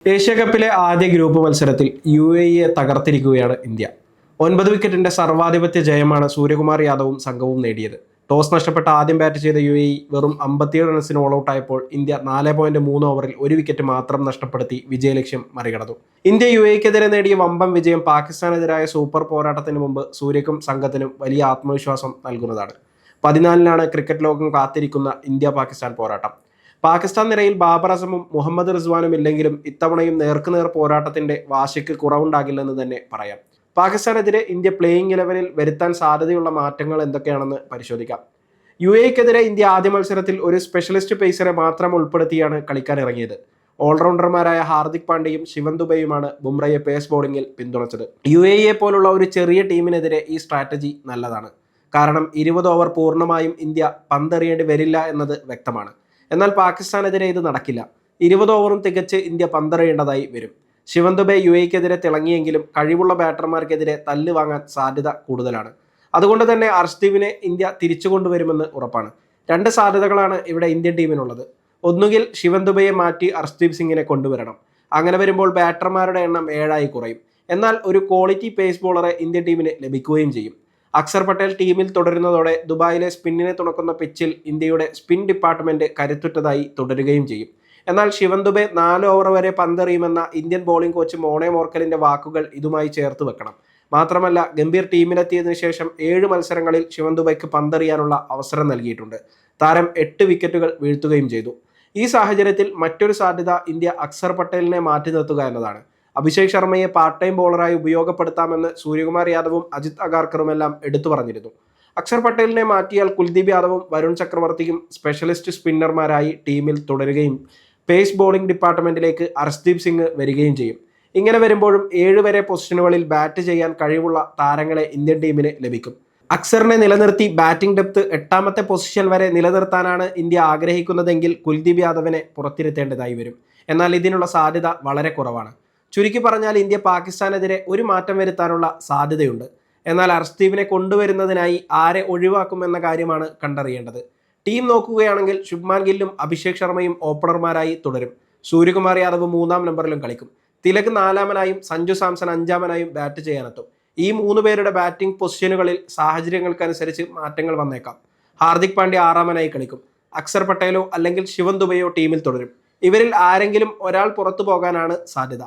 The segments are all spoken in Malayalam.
ഏഷ്യാകപ്പിലെ ആദ്യ ഗ്രൂപ്പ് മത്സരത്തിൽ UAE തകർത്തിരിക്കുകയാണ് ഇന്ത്യ. 9 വിക്കറ്റിന്റെ സർവാധിപത്യ ജയമാണ് സൂര്യകുമാർ യാദവും സംഘവും നേടിയത്. ടോസ് നഷ്ടപ്പെട്ട ആദ്യം ബാറ്റ് ചെയ്ത UAE വെറും 57 റൺസിന് ഓൾ ഔട്ടായപ്പോൾ ഇന്ത്യ 4.3 ഓവറിൽ 1 വിക്കറ്റ് മാത്രം നഷ്ടപ്പെടുത്തി വിജയലക്ഷ്യം മറികടന്നു. ഇന്ത്യ UAEക്കെതിരെ നേടിയ വമ്പൻ വിജയം പാകിസ്ഥാനെതിരായ സൂപ്പർ പോരാട്ടത്തിന് മുമ്പ് സൂര്യക്കും സംഘത്തിനും വലിയ ആത്മവിശ്വാസം നൽകുന്നതാണ്. 14-നാണ് ക്രിക്കറ്റ് ലോകം കാത്തിരിക്കുന്ന ഇന്ത്യ-പാകിസ്ഥാൻ പോരാട്ടം. പാകിസ്ഥാൻ നിരയിൽ ബാബർ അസമും മുഹമ്മദ് റിസ്വാനും ഇല്ലെങ്കിലും ഇത്തവണയും നേർക്കുനേർ പോരാട്ടത്തിന്റെ വാശിക്ക് കുറവുണ്ടാകില്ലെന്ന് തന്നെ പറയാം. പാകിസ്ഥാനെതിരെ ഇന്ത്യ പ്ലേയിങ് 11-ൽ വരുത്താൻ സാധ്യതയുള്ള മാറ്റങ്ങൾ എന്തൊക്കെയാണെന്ന് പരിശോധിക്കാം. UAEക്കെതിരെ ഇന്ത്യ ആദ്യ മത്സരത്തിൽ ഒരു സ്പെഷ്യലിസ്റ്റ് പേസറെ മാത്രം ഉൾപ്പെടുത്തിയാണ് കളിക്കാനിറങ്ങിയത്. ഓൾറൗണ്ടർമാരായ ഹാർദിക് പാണ്ഡ്യയും ശിവൻ ദുബെയുമാണ് ബുംറയെ പേസ് ബോളിംഗിൽ പിന്തുണച്ചത്. UAE പോലുള്ള ഒരു ചെറിയ ടീമിനെതിരെ ഈ സ്ട്രാറ്റജി നല്ലതാണ്. കാരണം 20 ഓവർ പൂർണ്ണമായും ഇന്ത്യ പന്തെറിയേണ്ടി വരില്ല എന്നത് വ്യക്തമാണ്. എന്നാൽ പാകിസ്ഥാനെതിരെ ഇത് നടക്കില്ല. 20 ഓവറും തികച്ച് ഇന്ത്യ പന്തെറിയേണ്ടതായി വരും. ശിവൻ ദുബെ UAEക്കെതിരെ തിളങ്ങിയെങ്കിലും കഴിവുള്ള ബാറ്റർമാർക്കെതിരെ തല്ല് വാങ്ങാൻ സാധ്യത കൂടുതലാണ്. അതുകൊണ്ട് തന്നെ അർഷ്ദീപിനെ ഇന്ത്യ തിരിച്ചു കൊണ്ടുവരുമെന്ന് ഉറപ്പാണ്. 2 സാധ്യതകളാണ് ഇവിടെ ഇന്ത്യൻ ടീമിനുള്ളത്. ഒന്നുകിൽ ശിവൻ ദുബെയെ മാറ്റി അർഷ്ദീപ് സിംഗിനെ കൊണ്ടുവരണം. അങ്ങനെ വരുമ്പോൾ ബാറ്റർമാരുടെ എണ്ണം 7 കുറയും. എന്നാൽ ഒരു ക്വാളിറ്റി പേസ് ബോളറെ ഇന്ത്യൻ ടീമിന് ലഭിക്കുകയും ചെയ്യും. അക്സർ പട്ടേൽ ടീമിൽ തുടരുന്നതോടെ ദുബായിലെ സ്പിന്നിനെ തുണക്കുന്ന പിച്ചിൽ ഇന്ത്യയുടെ സ്പിൻ ഡിപ്പാർട്ട്മെന്റ് കരുത്തുറ്റതായി തുടരുകയും ചെയ്യും. എന്നാൽ ശിവൻ ദുബെ 4 ഓവർ വരെ പന്തെറിയുമെന്ന ഇന്ത്യൻ ബോളിംഗ് കോച്ച് മോണെ മോർക്കലിന്റെ വാക്കുകൾ ഇതുമായി ചേർത്ത് വെക്കണം. മാത്രമല്ല, ഗംഭീർ ടീമിലെത്തിയതിനു ശേഷം 7 മത്സരങ്ങളിൽ ശിവൻ ദുബെക്ക് പന്തെറിയാനുള്ള അവസരം നൽകിയിട്ടുണ്ട്. താരം 8 വിക്കറ്റുകൾ വീഴ്ത്തുകയും ചെയ്തു. ഈ സാഹചര്യത്തിൽ മറ്റൊരു സാധ്യത ഇന്ത്യ അക്സർ പട്ടേലിനെ മാറ്റി നിർത്തുക എന്നതാണ്. അഭിഷേക് ശർമ്മയെ പാർട്ട് ടൈം ബോളറായി ഉപയോഗപ്പെടുത്താമെന്ന് സൂര്യകുമാർ യാദവും അജിത് അഗാർക്കറുമെല്ലാം എടുത്തു പറഞ്ഞിരുന്നു. അക്സർ പട്ടേലിനെ മാറ്റിയാൽ കുൽദീപ് യാദവും വരുൺ ചക്രവർത്തിയും സ്പെഷ്യലിസ്റ്റ് സ്പിന്നർമാരായി ടീമിൽ തുടരുകയും പേസ് ബോളിംഗ് ഡിപ്പാർട്ട്മെന്റിലേക്ക് അർഷ്ദീപ് സിംഗ് വരികയും ചെയ്യും. ഇങ്ങനെ വരുമ്പോഴും 7 വരെ പൊസിഷനുകളിൽ ബാറ്റ് ചെയ്യാൻ കഴിവുള്ള താരങ്ങളെ ഇന്ത്യൻ ടീമിന് ലഭിക്കും. അക്സറിനെ നിലനിർത്തി ബാറ്റിംഗ് ഡെപ്ത് 8ാമത്തെ പൊസിഷൻ വരെ നിലനിർത്താനാണ് ഇന്ത്യ ആഗ്രഹിക്കുന്നതെങ്കിൽ കുൽദീപ് യാദവിനെ പുറത്തിരുത്തേണ്ടതായി വരും. എന്നാൽ ഇതിനുള്ള സാധ്യത വളരെ കുറവാണ്. ചുരുക്കി പറഞ്ഞാൽ ഇന്ത്യ പാകിസ്ഥാനെതിരെ ഒരു മാറ്റം വരുത്താനുള്ള സാധ്യതയുണ്ട്. എന്നാൽ അർഷ്ദീപിനെ കൊണ്ടുവരുന്നതിനായി ആരെ ഒഴിവാക്കുമെന്ന കാര്യമാണ് കണ്ടറിയേണ്ടത്. ടീം നോക്കുകയാണെങ്കിൽ ശുഭ്മാൻ ഗില്ലും അഭിഷേക് ശർമ്മയും ഓപ്പണർമാരായി തുടരും. സൂര്യകുമാർ യാദവ് 3ാം നമ്പറിലും കളിക്കും. തിലക് 4ാമനായും സഞ്ജു സാംസൺ 5ാമനായും ബാറ്റ് ചെയ്യാനെത്തും. ഈ 3 പേരുടെ ബാറ്റിംഗ് പൊസിഷനുകളിൽ സാഹചര്യങ്ങൾക്കനുസരിച്ച് മാറ്റങ്ങൾ വന്നേക്കാം. ഹാർദിക് പാണ്ഡ്യ 6ാമനായി കളിക്കും. അക്സർ പട്ടേലോ അല്ലെങ്കിൽ ശിവൻ ദുബെയോ ടീമിൽ തുടരും. ഇവരിൽ ആരെങ്കിലും ഒരാൾ പുറത്തു പോകാനാണ് സാധ്യത.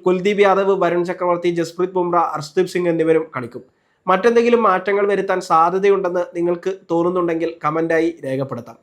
കുൽദീപ് യാദവ്, വരുൺ ചക്രവർത്തി, ജസ്പ്രീത് ബുംറ, അർഷ്ദീപ് സിംഗ് എന്നിവരും കളിക്കും. മറ്റെന്തെങ്കിലും മാറ്റങ്ങൾ വരുത്താൻ സാധ്യതയുണ്ടെന്ന് നിങ്ങൾക്ക് തോന്നുന്നുണ്ടെങ്കിൽ കമന്റായി രേഖപ്പെടുത്താം.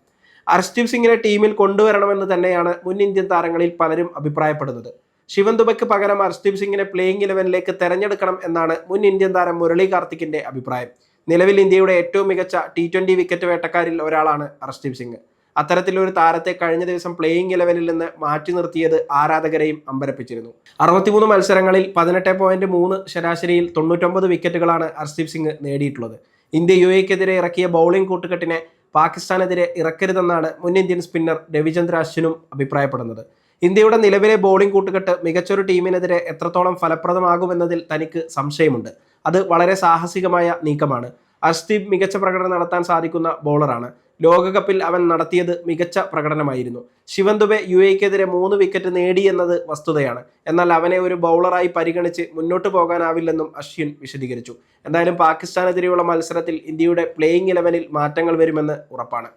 അർഷ്ദീപ് സിംഗിനെ ടീമിൽ കൊണ്ടുവരണമെന്ന് തന്നെയാണ് മുൻ ഇന്ത്യൻ താരങ്ങളിൽ പലരും അഭിപ്രായപ്പെടുന്നത്. ശിവൻ ദുബെക്ക് പകരം അർഷ്ദീപ് സിംഗിനെ പ്ലേയിങ് 11-ലേക്ക് തെരഞ്ഞെടുക്കണം എന്നാണ് മുൻ ഇന്ത്യൻ താരം മുരളി കാർത്തിക്കിന്റെ അഭിപ്രായം. നിലവിൽ ഇന്ത്യയുടെ ഏറ്റവും മികച്ച T20 വിക്കറ്റ് വേട്ടക്കാരിൽ ഒരാളാണ് അർഷ്ദീപ് സിംഗ്. അത്തരത്തിലൊരു താരത്തെ കഴിഞ്ഞ ദിവസം പ്ലേയിങ് 11-ൽ നിന്ന് മാറ്റി നിർത്തിയത് ആരാധകരെയും അമ്പരപ്പിച്ചിരുന്നു. 63 മത്സരങ്ങളിൽ 18.3 ശരാശരിയിൽ 99 വിക്കറ്റുകളാണ് അർഷ്ദീപ് സിംഗ് നേടിയിട്ടുള്ളത്. ഇന്ത്യ UAEക്കെതിരെ ഇറക്കിയ ബൗളിംഗ് കൂട്ടുകെട്ടിനെ പാകിസ്ഥാനെതിരെ ഇറക്കരുതെന്നാണ് മുൻ ഇന്ത്യൻ സ്പിന്നർ രവിചന്ദ്ര അശ്വിനും അഭിപ്രായപ്പെടുന്നത്. ഇന്ത്യയുടെ നിലവിലെ ബോളിംഗ് കൂട്ടുകെട്ട് മികച്ചൊരു ടീമിനെതിരെ എത്രത്തോളം ഫലപ്രദമാകുമെന്നതിൽ തനിക്ക് സംശയമുണ്ട്. അത് വളരെ സാഹസികമായ നീക്കമാണ്. അർഷ്ദീപ് മികച്ച പ്രകടനം നടത്താൻ സാധിക്കുന്ന ബോളറാണ്. ലോകകപ്പിൽ അവൻ നടത്തിയത് മികച്ച പ്രകടനമായിരുന്നു. ശിവൻ ദുബെ UAEക്കെതിരെ 3 വിക്കറ്റ് നേടിയെന്നത് വസ്തുതയാണ്. എന്നാൽ അവനെ ഒരു ബൗളറായി പരിഗണിച്ച് മുന്നോട്ട് പോകാനാവില്ലെന്നും അശ്വിൻ വിശദീകരിച്ചു. എന്തായാലും പാകിസ്ഥാനെതിരെയുള്ള മത്സരത്തിൽ ഇന്ത്യയുടെ പ്ലേയിങ് 11-ൽ മാറ്റങ്ങൾ വരുമെന്ന് ഉറപ്പാണ്.